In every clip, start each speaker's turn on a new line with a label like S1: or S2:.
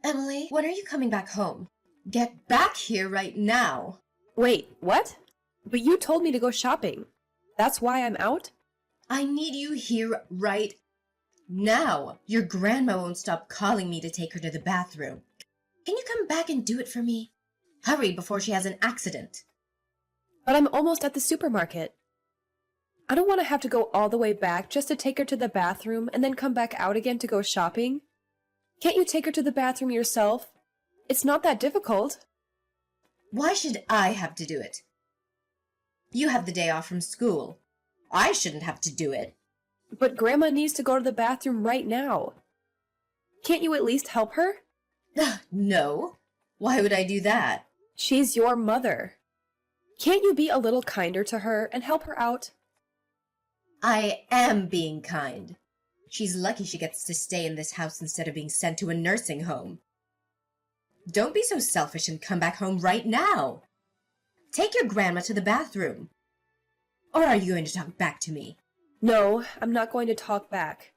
S1: Emily, when are you coming back home? Get back here right now.
S2: Wait, what? But you told me to go shopping. That's why I'm out?
S1: I need you here right now. Your grandma won't stop calling me to take her to the bathroom. Can you come back and do it for me? Hurry before she has an accident.
S2: But I'm almost at the supermarket. I don't want to have to go all the way back just to take her to the bathroom and then come back out again to go shopping. Can't you take her to the bathroom yourself? It's not that difficult.
S1: Why should I have to do it? You have the day off from school. I shouldn't have to do it.
S2: But Grandma needs to go to the bathroom right now. Can't you at least help her?
S1: No. Why would I do that?
S2: She's your mother. Can't you be a little kinder to her and help her out?
S1: I am being kind. She's lucky she gets to stay in this house instead of being sent to a nursing home. Don't be so selfish and come back home right now. Take your grandma to the bathroom. Or are you going to talk back to me?
S2: No, I'm not going to talk back.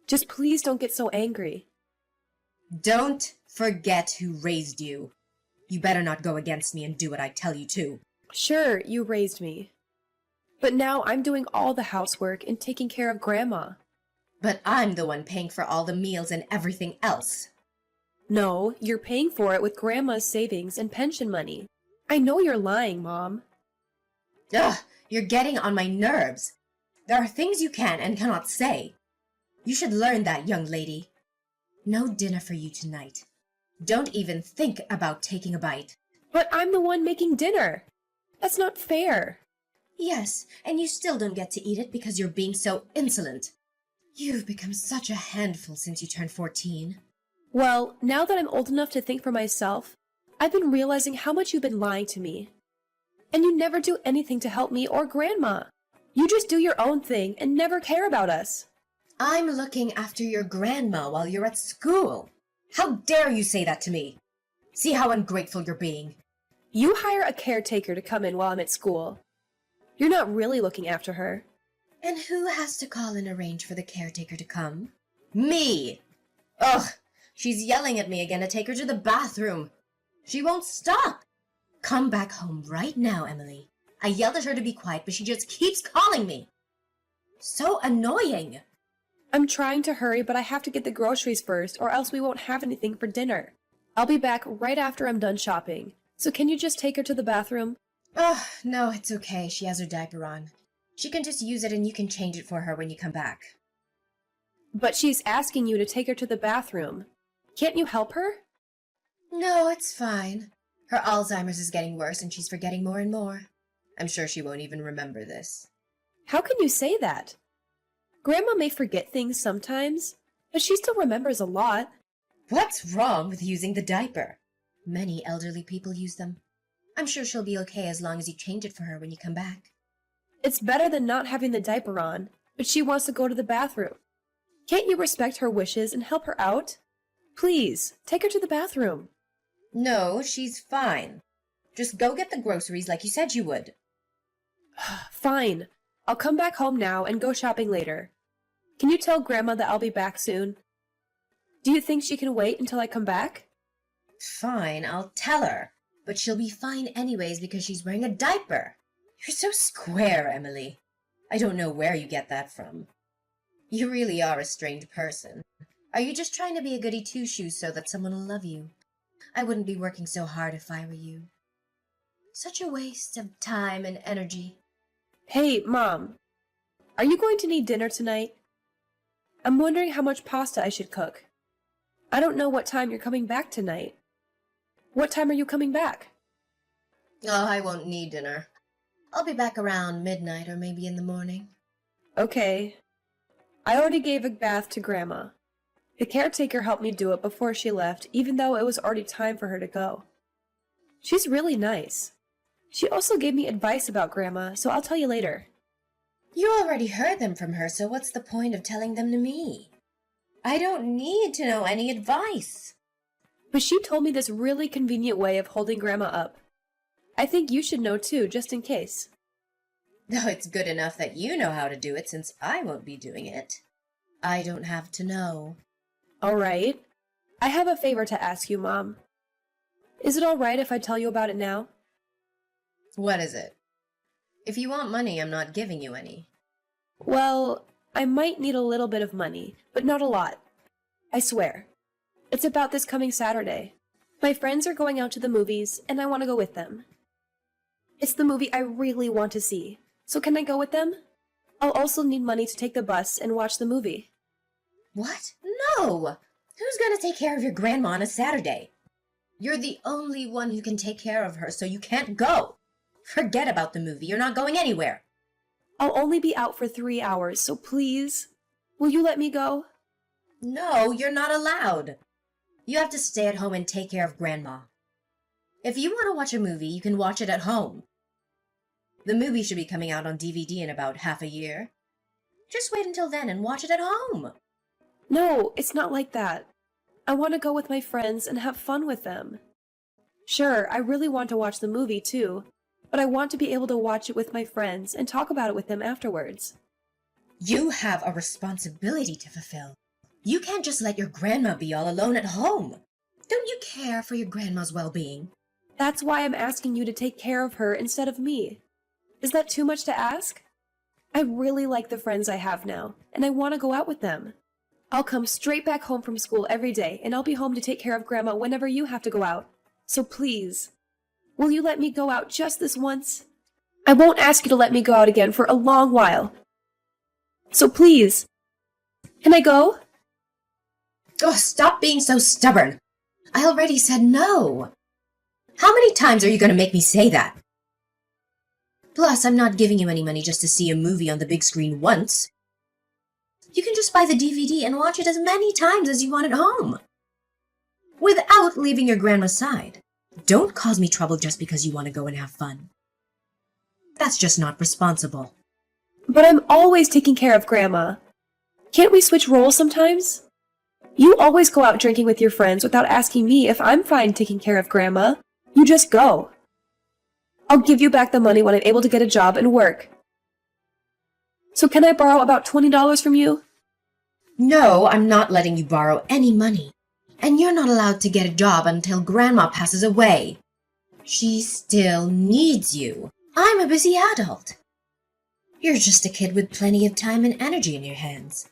S2: Just please don't get so angry.
S1: Don't forget who raised you. You better not go against me and do what I tell you to.
S2: Sure, you raised me. But now I'm doing all the housework and taking care of Grandma.
S1: But I'm the one paying for all the meals and everything else.
S2: No, you're paying for it with Grandma's savings and pension money. I know you're lying, Mom.
S1: Ugh, you're getting on my nerves. There are things you can and cannot say. You should learn that, young lady. No dinner for you tonight. Don't even think about taking a bite.
S2: But I'm the one making dinner. That's not fair.
S1: Yes, and you still don't get to eat it because you're being so insolent. You've become such a handful since you turned 14.
S2: Well, now that I'm old enough to think for myself, I've been realizing how much you've been lying to me. And you never do anything to help me or Grandma. You just do your own thing and never care about us.
S1: I'm looking after your grandma while you're at school. How dare you say that to me? See how ungrateful you're being.
S2: You hire a caretaker to come in while I'm at school. You're not really looking after her.
S1: And who has to call and arrange for the caretaker to come? Me! Ugh! She's yelling at me again to take her to the bathroom. She won't stop. Come back home right now, Emily. I yelled at her to be quiet, but she just keeps calling me. So annoying.
S2: I'm trying to hurry, but I have to get the groceries first, or else we won't have anything for dinner. I'll be back right after I'm done shopping. So can you just take her to the bathroom?
S1: Oh, no, it's okay. She has her diaper on. She can just use it and you can change it for her when you come back.
S2: But she's asking you to take her to the bathroom. Can't you help her?
S1: No, it's fine. Her Alzheimer's is getting worse and she's forgetting more and more. I'm sure she won't even remember this.
S2: How can you say that? Grandma may forget things sometimes, but she still remembers a lot.
S1: What's wrong with using the diaper? Many elderly people use them. I'm sure she'll be okay as long as you change it for her when you come back.
S2: It's better than not having the diaper on, but she wants to go to the bathroom. Can't you respect her wishes and help her out? Please, take her to the bathroom.
S1: No, she's fine. Just go get the groceries like you said you would.
S2: Fine. I'll come back home now and go shopping later. Can you tell Grandma that I'll be back soon? Do you think she can wait until I come back?
S1: Fine, I'll tell her. But she'll be fine anyways because she's wearing a diaper. You're so square, Emily. I don't know where you get that from. You really are a strange person. Are you just trying to be a goody two-shoes so that someone will love you? I wouldn't be working so hard if I were you. Such a waste of time and energy.
S2: Hey, Mom. Are you going to need dinner tonight? I'm wondering how much pasta I should cook. I don't know what time you're coming back tonight. What time are you coming back?
S1: Oh, I won't need dinner. I'll be back around midnight or maybe in the morning.
S2: Okay. I already gave a bath to Grandma. The caretaker helped me do it before she left, even though it was already time for her to go. She's really nice. She also gave me advice about Grandma, so I'll tell you later.
S1: You already heard them from her, so what's the point of telling them to me? I don't need to know any advice.
S2: But she told me this really convenient way of holding Grandma up. I think you should know too, just in case.
S1: Though it's good enough that you know how to do it since I won't be doing it. I don't have to know.
S2: All right. I have a favor to ask you, Mom. Is it all right if I tell you about it now?
S1: What is it? If you want money, I'm not giving you any.
S2: Well, I might need a little bit of money, but not a lot. I swear. It's about this coming Saturday. My friends are going out to the movies, and I want to go with them. It's the movie I really want to see, so can I go with them? I'll also need money to take the bus and watch the movie.
S1: What? No! Who's gonna take care of your grandma on a Saturday? You're the only one who can take care of her, so you can't go. Forget about the movie. You're not going anywhere.
S2: I'll only be out for 3 hours, so please, will you let me go?
S1: No, you're not allowed. You have to stay at home and take care of Grandma. If you want to watch a movie, you can watch it at home. The movie should be coming out on DVD in about half a year. Just wait until then and watch it at home.
S2: No, it's not like that. I want to go with my friends and have fun with them. Sure, I really want to watch the movie too, but I want to be able to watch it with my friends and talk about it with them afterwards.
S1: You have a responsibility to fulfill. You can't just let your grandma be all alone at home. Don't you care for your grandma's well-being?
S2: That's why I'm asking you to take care of her instead of me. Is that too much to ask? I really like the friends I have now, and I want to go out with them. I'll come straight back home from school every day, and I'll be home to take care of Grandma whenever you have to go out. So please, will you let me go out just this once? I won't ask you to let me go out again for a long while. So please, can I go?
S1: Oh, stop being so stubborn. I already said no. How many times are you going to make me say that? Plus, I'm not giving you any money just to see a movie on the big screen once. You can just buy the DVD and watch it as many times as you want at home. Without leaving your grandma's side. Don't cause me trouble just because you want to go and have fun. That's just not responsible.
S2: But I'm always taking care of Grandma. Can't we switch roles sometimes? You always go out drinking with your friends without asking me if I'm fine taking care of Grandma. You just go. I'll give you back the money when I'm able to get a job and work. So can I borrow about $20 from you?
S1: No, I'm not letting you borrow any money. And you're not allowed to get a job until Grandma passes away. She still needs you. I'm a busy adult. You're just a kid with plenty of time and energy in your hands.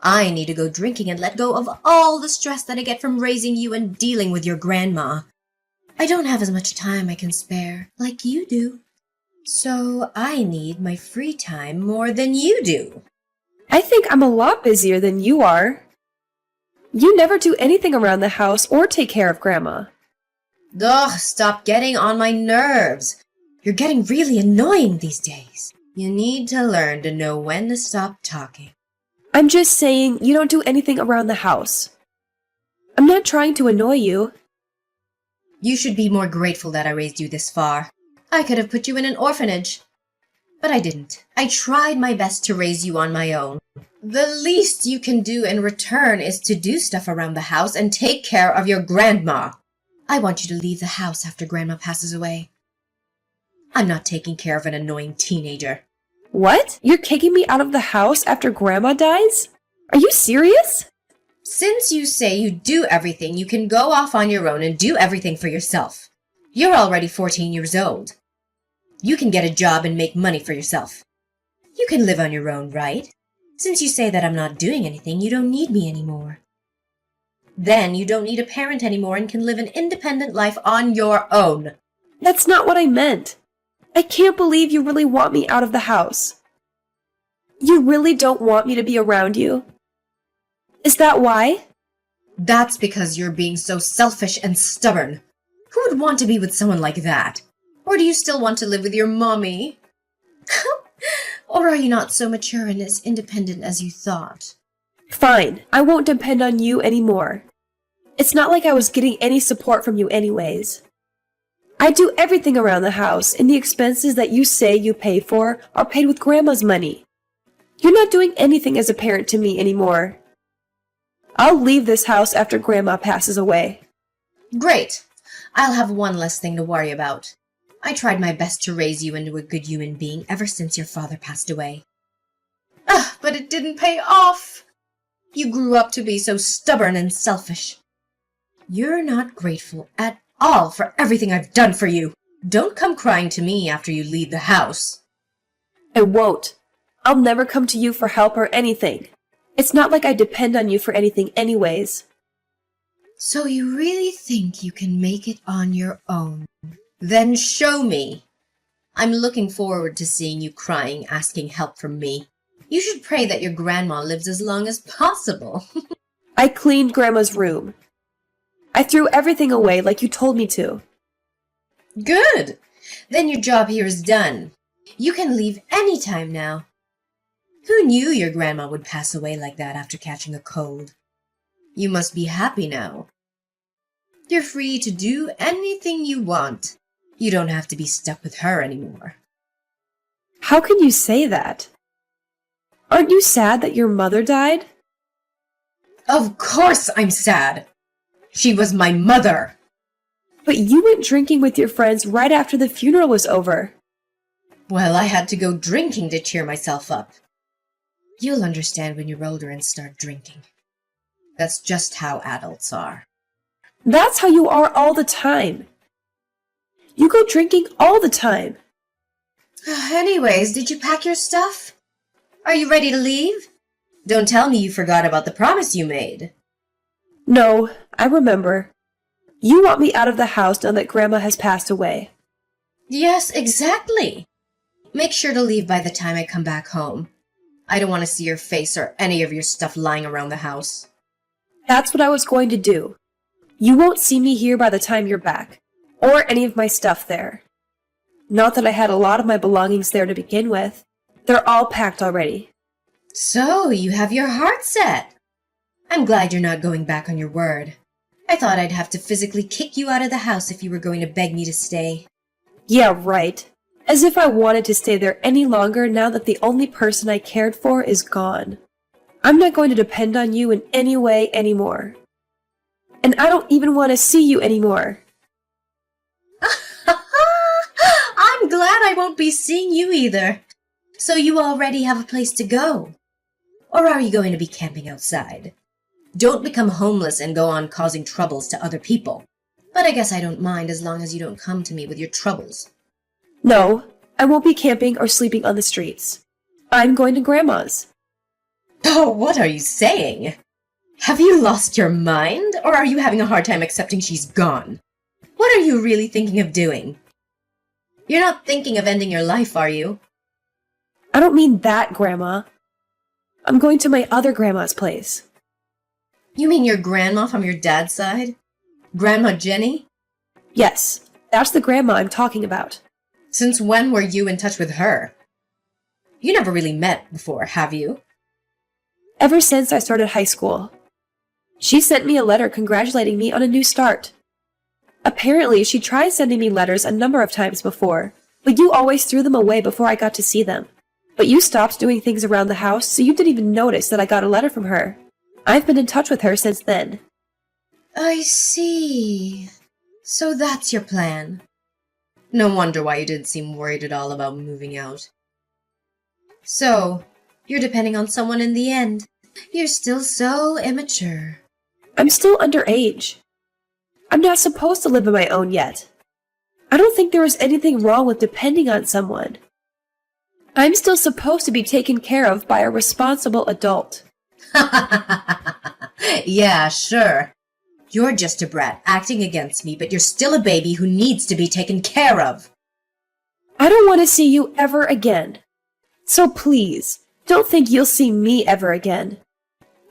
S1: I need to go drinking and let go of all the stress that I get from raising you and dealing with your grandma. I don't have as much time I can spare, like you do. So I need my free time more than you do.
S2: I think I'm a lot busier than you are. You never do anything around the house or take care of Grandma.
S1: Ugh, stop getting on my nerves. You're getting really annoying these days. You need to learn to know when to stop talking.
S2: I'm just saying you don't do anything around the house. I'm not trying to annoy you.
S1: You should be more grateful that I raised you this far. I could have put you in an orphanage. But I didn't. I tried my best to raise you on my own. The least you can do in return is to do stuff around the house and take care of your grandma. I want you to leave the house after Grandma passes away. I'm not taking care of an annoying teenager.
S2: What? You're kicking me out of the house after Grandma dies? Are you serious?
S1: Since you say you do everything, you can go off on your own and do everything for yourself. You're already 14 years old. You can get a job and make money for yourself. You can live on your own, right? Since you say that I'm not doing anything, you don't need me anymore. Then you don't need a parent anymore and can live an independent life on your own.
S2: That's not what I meant. I can't believe you really want me out of the house. You really don't want me to be around you? Is that why?
S1: That's because you're being so selfish and stubborn. Who would want to be with someone like that? Or do you still want to live with your mommy? Or are you not so mature and as independent as you thought?
S2: Fine, I won't depend on you anymore. It's not like I was getting any support from you anyways. I do everything around the house, and the expenses that you say you pay for are paid with Grandma's money. You're not doing anything as a parent to me anymore. I'll leave this house after Grandma passes away.
S1: Great. I'll have one less thing to worry about. I tried my best to raise you into a good human being ever since your father passed away. But it didn't pay off. You grew up to be so stubborn and selfish. You're not grateful at all for everything I've done for you. Don't come crying to me after you leave the house.
S2: I won't. I'll never come to you for help or anything. It's not like I depend on you for anything anyways.
S1: So you really think you can make it on your own? Then show me. I'm looking forward to seeing you crying, asking help from me. You should pray that your grandma lives as long as possible.
S2: I cleaned Grandma's room. I threw everything away like you told me to.
S1: Good. Then your job here is done. You can leave any time now. Who knew your grandma would pass away like that after catching a cold? You must be happy now. You're free to do anything you want. You don't have to be stuck with her anymore.
S2: How can you say that? Aren't you sad that your mother died?
S1: Of course I'm sad. She was my mother.
S2: But you went drinking with your friends right after the funeral was over.
S1: Well, I had to go drinking to cheer myself up. You'll understand when you're older and start drinking. That's just how adults are.
S2: That's how you are all the time. You go drinking all the time.
S1: Anyways, did you pack your stuff? Are you ready to leave? Don't tell me you forgot about the promise you made.
S2: No, I remember. You want me out of the house now that Grandma has passed away.
S1: Yes, exactly. Make sure to leave by the time I come back home. I don't want to see your face or any of your stuff lying around the house.
S2: That's what I was going to do. You won't see me here by the time you're back, or any of my stuff there. Not that I had a lot of my belongings there to begin with. They're all packed already.
S1: So, you have your heart set. I'm glad you're not going back on your word. I thought I'd have to physically kick you out of the house if you were going to beg me to stay.
S2: Yeah, right. As if I wanted to stay there any longer now that the only person I cared for is gone. I'm not going to depend on you in any way anymore. And I don't even want to see you anymore.
S1: I'm glad I won't be seeing you either. So you already have a place to go. Or are you going to be camping outside? Don't become homeless and go on causing troubles to other people. But I guess I don't mind as long as you don't come to me with your troubles.
S2: No, I won't be camping or sleeping on the streets. I'm going to Grandma's.
S1: Oh, what are you saying? Have you lost your mind, or are you having a hard time accepting she's gone? What are you really thinking of doing? You're not thinking of ending your life, are you?
S2: I don't mean that, Grandma. I'm going to my other grandma's place.
S1: You mean your grandma from your dad's side? Grandma Jenny?
S2: Yes, that's the grandma I'm talking about.
S1: Since when were you in touch with her? You never really met before, have you?
S2: Ever since I started high school. She sent me a letter congratulating me on a new start. Apparently, she tried sending me letters a number of times before, but you always threw them away before I got to see them. But you stopped doing things around the house, so you didn't even notice that I got a letter from her. I've been in touch with her since then.
S1: I see. So that's your plan. No wonder why you didn't seem worried at all about moving out. So, you're depending on someone in the end. You're still so immature.
S2: I'm still underage. I'm not supposed to live on my own yet. I don't think there is anything wrong with depending on someone. I'm still supposed to be taken care of by a responsible adult.
S1: Yeah, sure. You're just a brat acting against me, but you're still a baby who needs to be taken care of.
S2: I don't want to see you ever again. So please, don't think you'll see me ever again.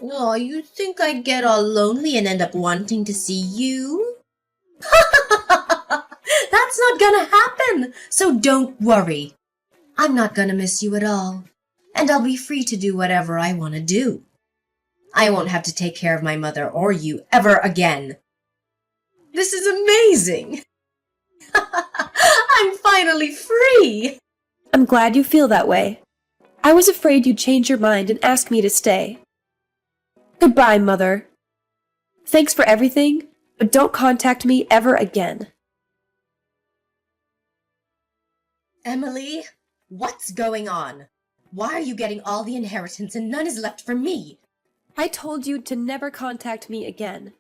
S1: Oh, you think I'd get all lonely and end up wanting to see you? That's not gonna happen, so don't worry. I'm not gonna miss you at all, and I'll be free to do whatever I want to do. I won't have to take care of my mother or you ever again. This is amazing! I'm finally free!
S2: I'm glad you feel that way. I was afraid you'd change your mind and ask me to stay. Goodbye, Mother. Thanks for everything, but don't contact me ever again.
S1: Emily, what's going on? Why are you getting all the inheritance and none is left for me?
S2: I told you to never contact me again.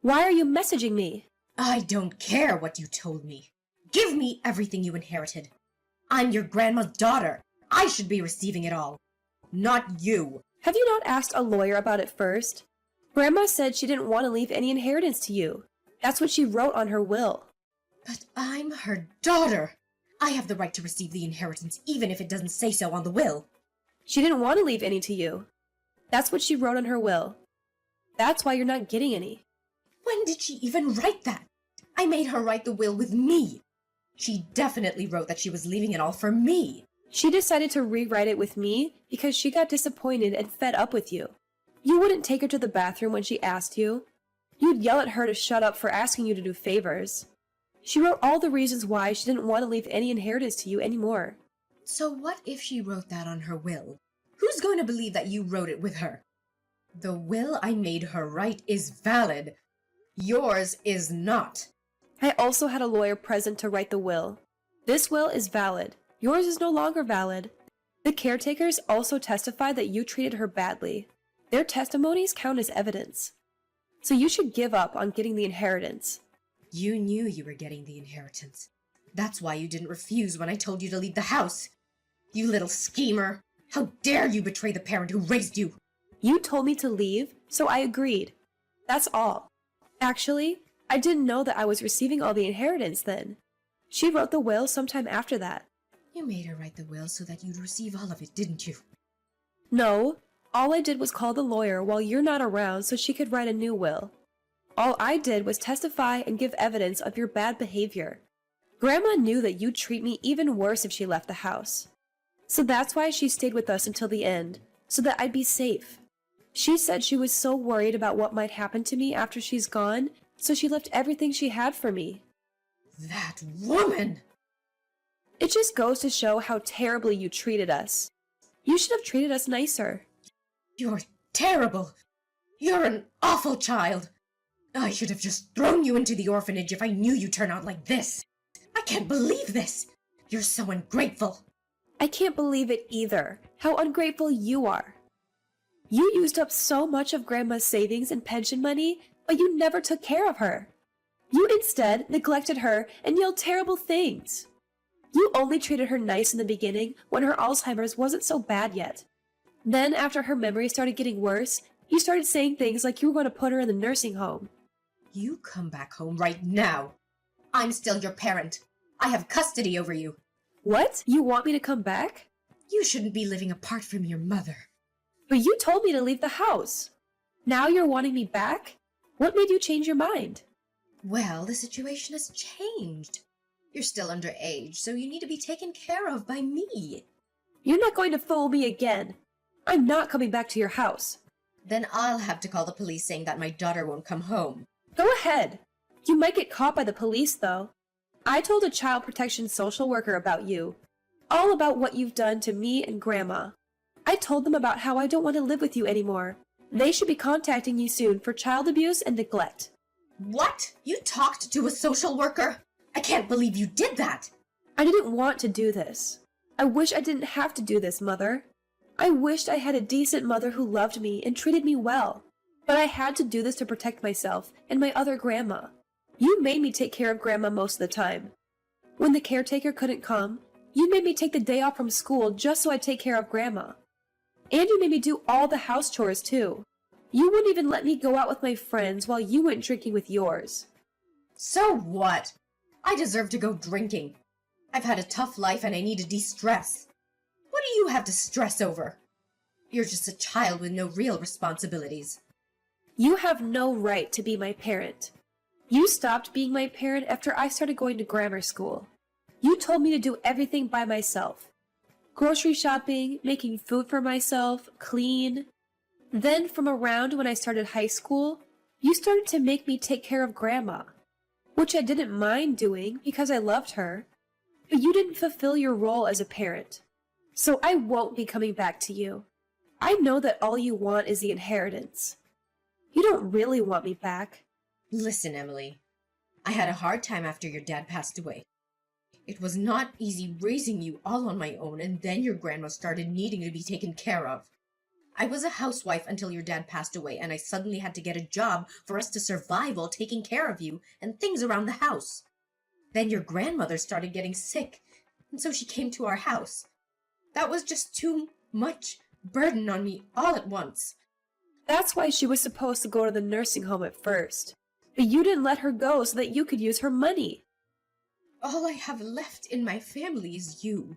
S2: Why are you messaging me?
S1: I don't care what you told me. Give me everything you inherited. I'm your grandma's daughter. I should be receiving it all. Not you.
S2: Have you not asked a lawyer about it first? Grandma said she didn't want to leave any inheritance to you. That's what she wrote on her will.
S1: But I'm her daughter. I have the right to receive the inheritance even if it doesn't say so on the will.
S2: She didn't want to leave any to you. That's what she wrote on her will. That's why you're not getting any.
S1: When did she even write that? I made her write the will with me. She definitely wrote that she was leaving it all for me.
S2: She decided to rewrite it with me because she got disappointed and fed up with you. You wouldn't take her to the bathroom when she asked you. You'd yell at her to shut up for asking you to do favors. She wrote all the reasons why she didn't want to leave any inheritance to you anymore.
S1: So what if she wrote that on her will? Who's going to believe that you wrote it with her? The will I made her write is valid. Yours is not.
S2: I also had a lawyer present to write the will. This will is valid. Yours is no longer valid. The caretakers also testified that you treated her badly. Their testimonies count as evidence. So you should give up on getting the inheritance.
S1: You knew you were getting the inheritance. That's why you didn't refuse when I told you to leave the house. You little schemer! How dare you betray the parent who raised you!
S2: You told me to leave, so I agreed. That's all. Actually, I didn't know that I was receiving all the inheritance then. She wrote the will sometime after that.
S1: You made her write the will so that you'd receive all of it, didn't you?
S2: No, all I did was call the lawyer while you're not around so she could write a new will. All I did was testify and give evidence of your bad behavior. Grandma knew that you'd treat me even worse if she left the house. So that's why she stayed with us until the end, so that I'd be safe. She said she was so worried about what might happen to me after she's gone, so she left everything she had for me.
S1: That woman!
S2: It just goes to show how terribly you treated us. You should have treated us nicer.
S1: You're terrible. You're an awful child. I should have just thrown you into the orphanage if I knew you'd turn out like this. I can't believe this. You're so ungrateful.
S2: I can't believe it either, how ungrateful you are. You used up so much of Grandma's savings and pension money, but you never took care of her. You instead neglected her and yelled terrible things. You only treated her nice in the beginning when her Alzheimer's wasn't so bad yet. Then, after her memory started getting worse, you started saying things like you were going to put her in the nursing home.
S1: You come back home right now. I'm still your parent. I have custody over you.
S2: What? You want me to come back?
S1: You shouldn't be living apart from your mother.
S2: But you told me to leave the house. Now you're wanting me back? What made you change your mind?
S1: Well, the situation has changed. You're still underage, so you need to be taken care of by me.
S2: You're not going to fool me again. I'm not coming back to your house.
S1: Then I'll have to call the police saying that my daughter won't come home.
S2: Go ahead. You might get caught by the police, though. I told a child protection social worker about you. All about what you've done to me and Grandma. I told them about how I don't want to live with you anymore. They should be contacting you soon for child abuse and neglect.
S1: What? You talked to a social worker? I can't believe you did that.
S2: I didn't want to do this. I wish I didn't have to do this, Mother. I wished I had a decent mother who loved me and treated me well. But I had to do this to protect myself and my other grandma. You made me take care of Grandma most of the time. When the caretaker couldn't come, you made me take the day off from school just so I'd take care of Grandma. And you made me do all the house chores, too. You wouldn't even let me go out with my friends while you went drinking with yours.
S1: So what? I deserve to go drinking. I've had a tough life and I need to de-stress. What do you have to stress over? You're just a child with no real responsibilities.
S2: You have no right to be my parent. You stopped being my parent after I started going to grammar school. You told me to do everything by myself. Grocery shopping, making food for myself, clean. Then from around when I started high school, you started to make me take care of Grandma, which I didn't mind doing because I loved her, but you didn't fulfill your role as a parent. So I won't be coming back to you. I know that all you want is the inheritance. You don't really want me back.
S1: Listen, Emily. I had a hard time after your dad passed away. It was not easy raising you all on my own, and then your grandma started needing to be taken care of. I was a housewife until your dad passed away, and I suddenly had to get a job for us to survive while taking care of you and things around the house. Then your grandmother started getting sick, and so she came to our house. That was just too much burden on me all at once.
S2: That's why she was supposed to go to the nursing home at first. But you didn't let her go so that you could use her money.
S1: All I have left in my family is you.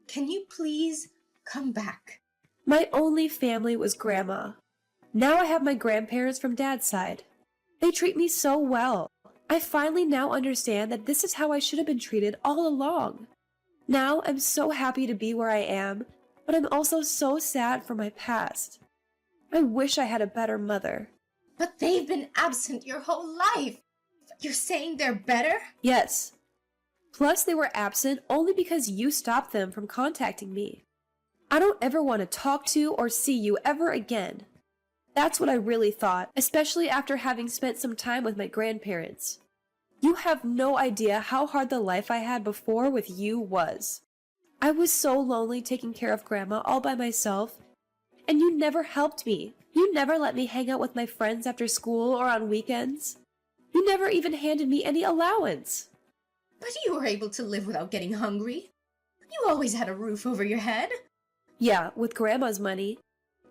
S1: Can you please come back?
S2: My only family was Grandma. Now I have my grandparents from Dad's side. They treat me so well. I finally now understand that this is how I should have been treated all along. Now I'm so happy to be where I am, but I'm also so sad for my past. I wish I had a better mother.
S1: But they've been absent your whole life. You're saying they're better?
S2: Yes. Plus, they were absent only because you stopped them from contacting me. I don't ever want to talk to or see you ever again. That's what I really thought, especially after having spent some time with my grandparents. You have no idea how hard the life I had before with you was. I was so lonely taking care of Grandma all by myself, and you never helped me. You never let me hang out with my friends after school or on weekends. You never even handed me any allowance.
S1: But you were able to live without getting hungry. You always had a roof over your head.
S2: Yeah, with Grandma's money.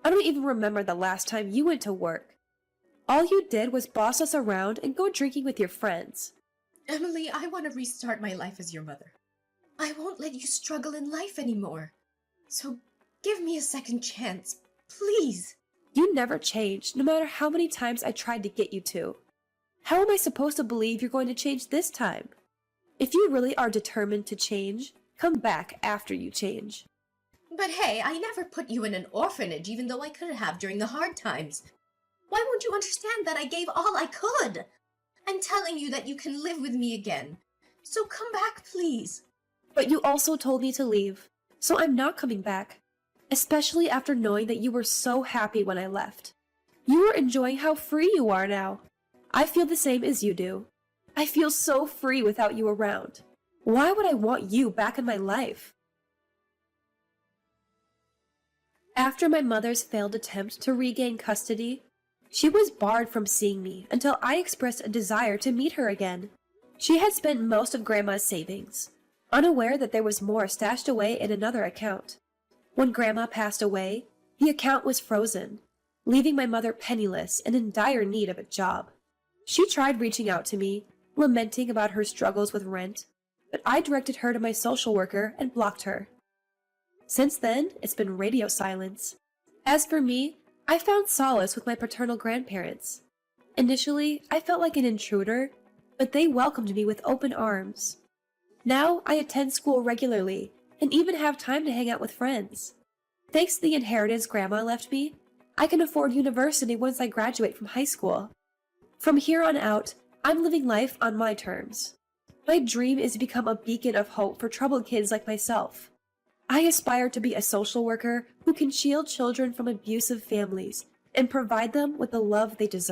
S2: I don't even remember the last time you went to work. All you did was boss us around and go drinking with your friends.
S1: Emily, I want to restart my life as your mother. I won't let you struggle in life anymore. So give me a second chance, please.
S2: You never changed, no matter how many times I tried to get you to. How am I supposed to believe you're going to change this time? If you really are determined to change, come back after you change.
S1: But hey, I never put you in an orphanage, even though I could have during the hard times. Why won't you understand that I gave all I could? I'm telling you that you can live with me again. So come back, please.
S2: But you also told me to leave, so I'm not coming back. Especially after knowing that you were so happy when I left. You are enjoying how free you are now. I feel the same as you do. I feel so free without you around. Why would I want you back in my life? After my mother's failed attempt to regain custody, she was barred from seeing me until I expressed a desire to meet her again. She had spent most of Grandma's savings, unaware that there was more stashed away in another account. When Grandma passed away, the account was frozen, leaving my mother penniless and in dire need of a job. She tried reaching out to me, lamenting about her struggles with rent, but I directed her to my social worker and blocked her. Since then, it's been radio silence. As for me, I found solace with my paternal grandparents. Initially, I felt like an intruder, but they welcomed me with open arms. Now, I attend school regularly and even have time to hang out with friends. Thanks to the inheritance Grandma left me, I can afford university once I graduate from high school. From here on out, I'm living life on my terms. My dream is to become a beacon of hope for troubled kids like myself. I aspire to be a social worker who can shield children from abusive families and provide them with the love they deserve.